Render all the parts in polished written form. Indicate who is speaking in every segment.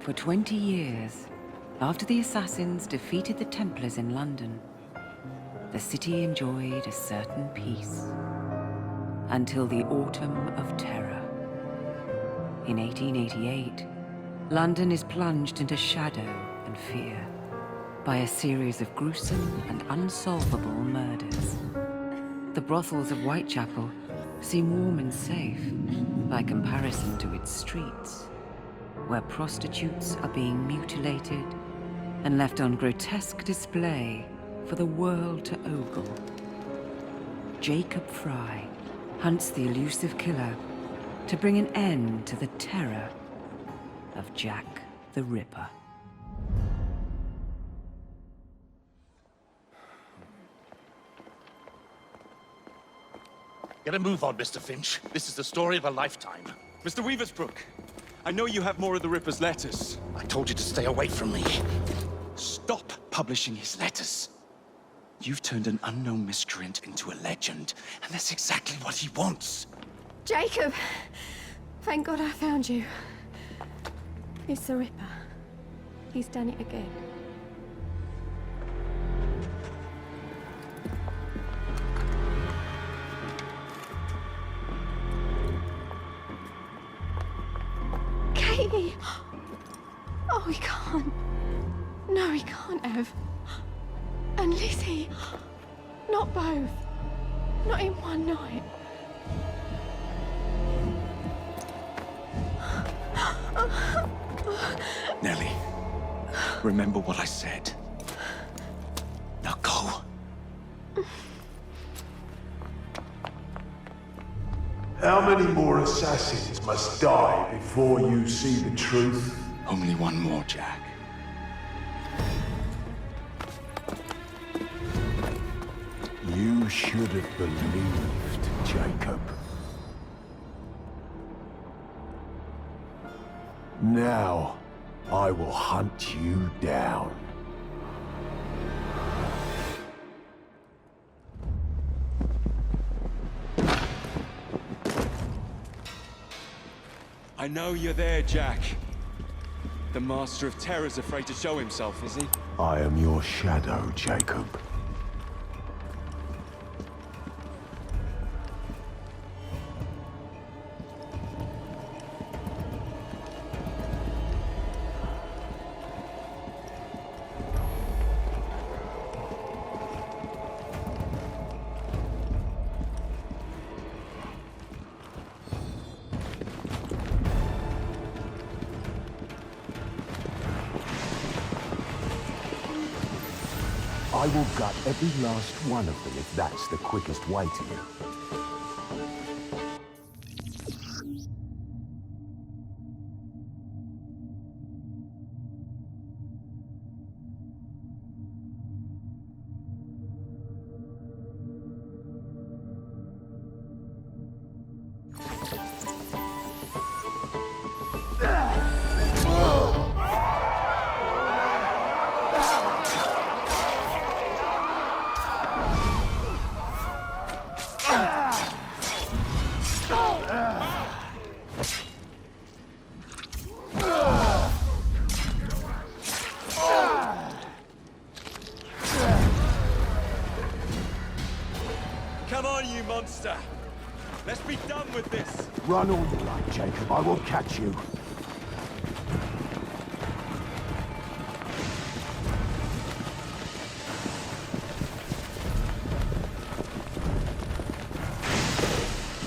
Speaker 1: For 20 years, after the assassins defeated the Templars in London, the city enjoyed a certain peace. Until the Autumn of Terror. In 1888, London is plunged into shadow and fear by a series of gruesome and unsolvable murders. The brothels of Whitechapel seem warm and safe by comparison to its streets, where prostitutes are being mutilated and left on grotesque display for the world to ogle. Jacob Fry hunts the elusive killer to bring an end to the terror of Jack the Ripper.
Speaker 2: Get a move on, Mr. Finch. This is the story of a lifetime.
Speaker 3: Mr. Weaversbrook, I know you have more of the Ripper's letters.
Speaker 2: I told you to stay away from me.
Speaker 3: Stop publishing his letters. You've turned an unknown miscreant into a legend, and that's exactly what he wants.
Speaker 4: Jacob! Thank God I found you. It's the Ripper. He's done it again. Katie! Oh, he can't. No, he can't have. And Lizzie. Not both. Not in one night.
Speaker 3: Nellie, remember what I said. Now go.
Speaker 5: How many more assassins must die before you see the truth?
Speaker 3: Only one more, Jack.
Speaker 5: You should have believed, Jacob. Now, I will hunt you down.
Speaker 3: I know you're there, Jack. The Master of Terror's afraid to show himself, is he?
Speaker 5: I am your shadow, Jacob. I will gut every last one of them if that's the quickest way to you.
Speaker 3: Come on, you monster! Let's be done with this!
Speaker 5: Run all you like, Jacob. I will catch you.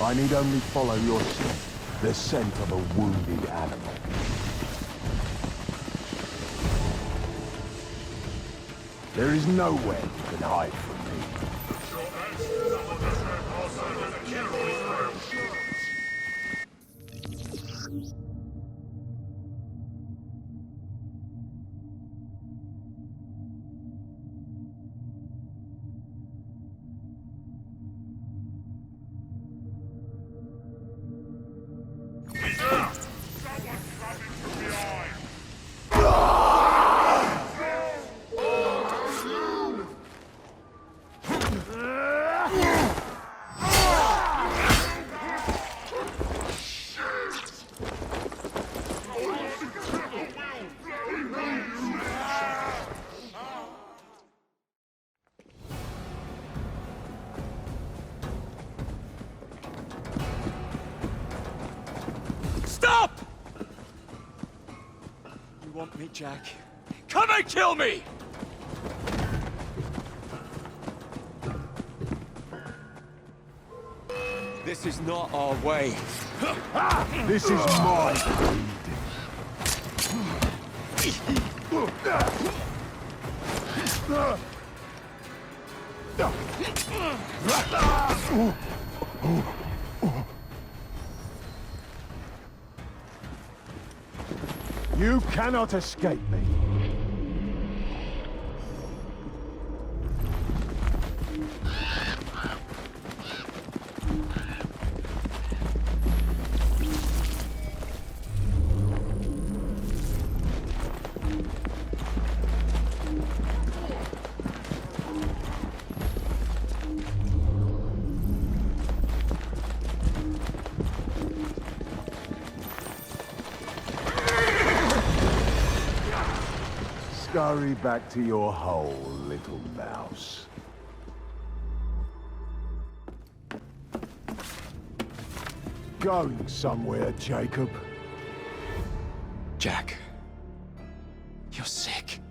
Speaker 5: I need only follow your scent, the scent of a wounded animal. There is nowhere you can hide from me.
Speaker 3: me, Jack. Come and kill me! This is not our way.
Speaker 5: This is my You cannot escape me. Scurry back to your hole, little mouse. Going somewhere, Jacob?
Speaker 3: Jack, you're sick.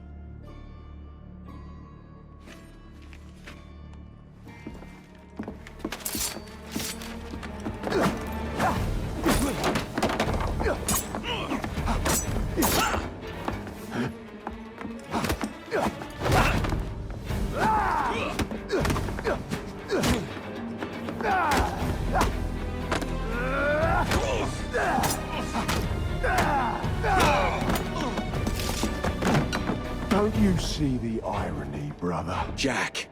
Speaker 5: Don't you see the irony, brother?
Speaker 3: Jack.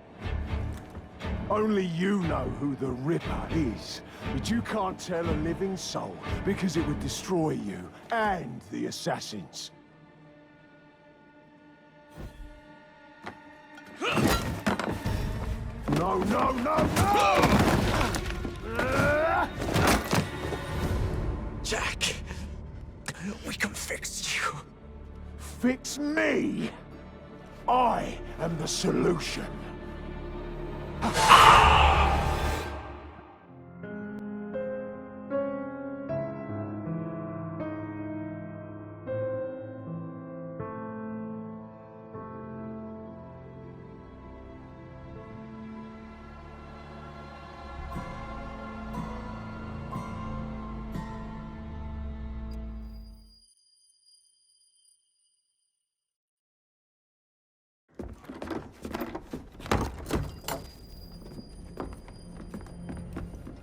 Speaker 5: Only you know who the Ripper is, but you can't tell a living soul because it would destroy you and the assassins. No, no, no, no!
Speaker 3: Jack, we can fix you.
Speaker 5: Fix me? I am the solution.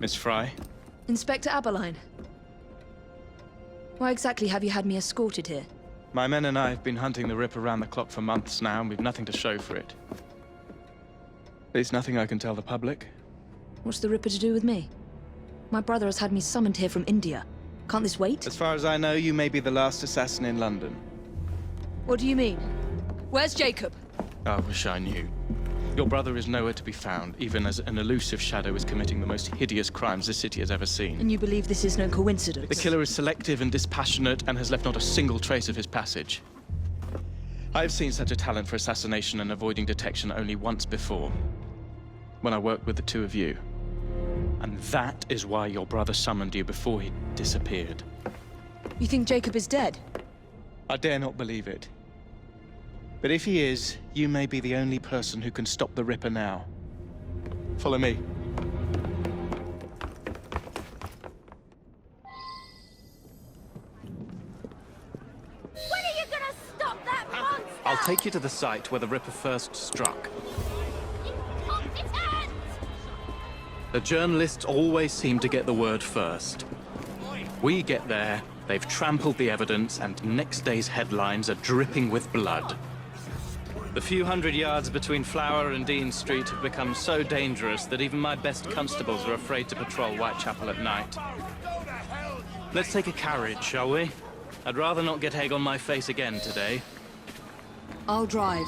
Speaker 3: Miss Fry?
Speaker 6: Inspector Aberline. Why exactly have you had me escorted here?
Speaker 7: My men and I have been hunting the Ripper around the clock for months now, and we've nothing to show for it. There's nothing I can tell the public.
Speaker 6: What's the Ripper to do with me? My brother has had me summoned here from India. Can't this wait?
Speaker 7: As far as I know, you may be the last assassin in London.
Speaker 6: What do you mean? Where's Jacob?
Speaker 7: I wish I knew. Your brother is nowhere to be found, even as an elusive shadow is committing the most hideous crimes the city has ever seen.
Speaker 6: And you believe this is no coincidence?
Speaker 7: The killer is selective and dispassionate and has left not a single trace of his passage. I've seen such a talent for assassination and avoiding detection only once before, when I worked with the two of you. And that is why your brother summoned you before he disappeared.
Speaker 6: You think Jacob is dead?
Speaker 7: I dare not believe it. But if he is, you may be the only person who can stop the Ripper now. Follow me.
Speaker 8: When are you gonna stop that monster?
Speaker 7: I'll take you to the site where the Ripper first struck.
Speaker 8: Incompetent!
Speaker 7: The journalists always seem to get the word first. We get there, they've trampled the evidence, and next day's headlines are dripping with blood. The few hundred yards between Flower and Dean Street have become so dangerous that even my best constables are afraid to patrol Whitechapel at night. Let's take a carriage, shall we? I'd rather not get egg on my face again today.
Speaker 6: I'll drive.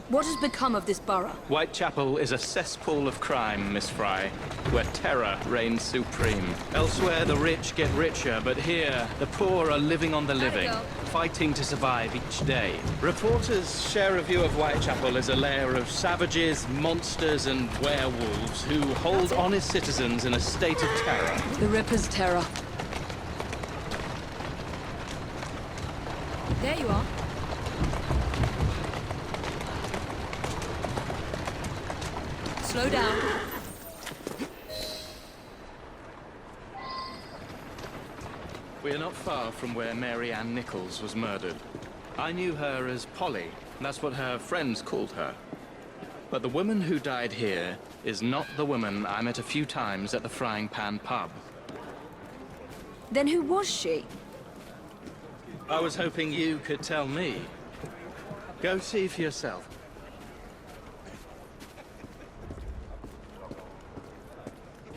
Speaker 6: What has become of this borough?
Speaker 7: Whitechapel is a cesspool of crime, Miss Fry, where terror reigns supreme. Elsewhere, the rich get richer, but here, the poor are living on the living, fighting to survive each day. Reporters share a view of Whitechapel as a lair of savages, monsters, and werewolves who hold honest citizens in a state of terror.
Speaker 6: The Ripper's terror. There you are. Slow down.
Speaker 7: We are not far from where Mary Ann Nichols was murdered. I knew her as Polly. That's what her friends called her. But the woman who died here is not the woman I met a few times at the Frying Pan pub.
Speaker 6: Then who was she?
Speaker 7: I was hoping you could tell me. Go see for yourself.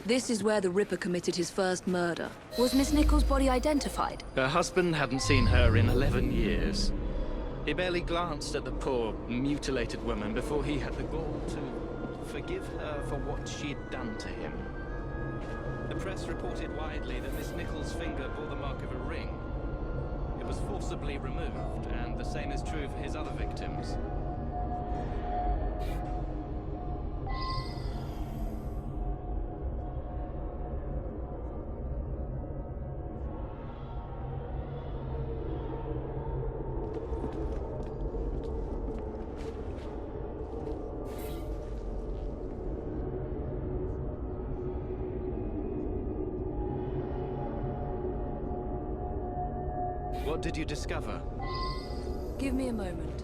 Speaker 6: This is where the Ripper committed his first murder. Was Miss Nichols' body identified?
Speaker 7: Her husband hadn't seen her in 11 years. He barely glanced at the poor, mutilated woman before he had the gall to forgive her for what she'd done to him. The press reported widely that Miss Nichols' finger bore the mark of a ring. It was forcibly removed, and the same is true for his other victims. What did you discover?
Speaker 6: Give me a moment.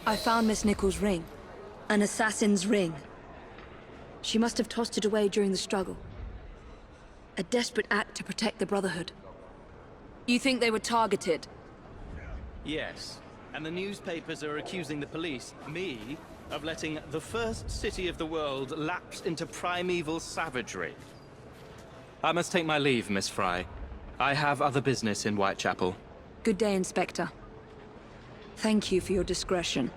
Speaker 6: I found Miss Nichols' ring. An assassin's ring. She must have tossed it away during the struggle. A desperate act to protect the Brotherhood. You think they were targeted?
Speaker 7: Yes. And the newspapers are accusing the police, me, of letting the first city of the world lapse into primeval savagery. I must take my leave, Miss Fry. I have other business in Whitechapel.
Speaker 6: Good day, Inspector. Thank you for your discretion.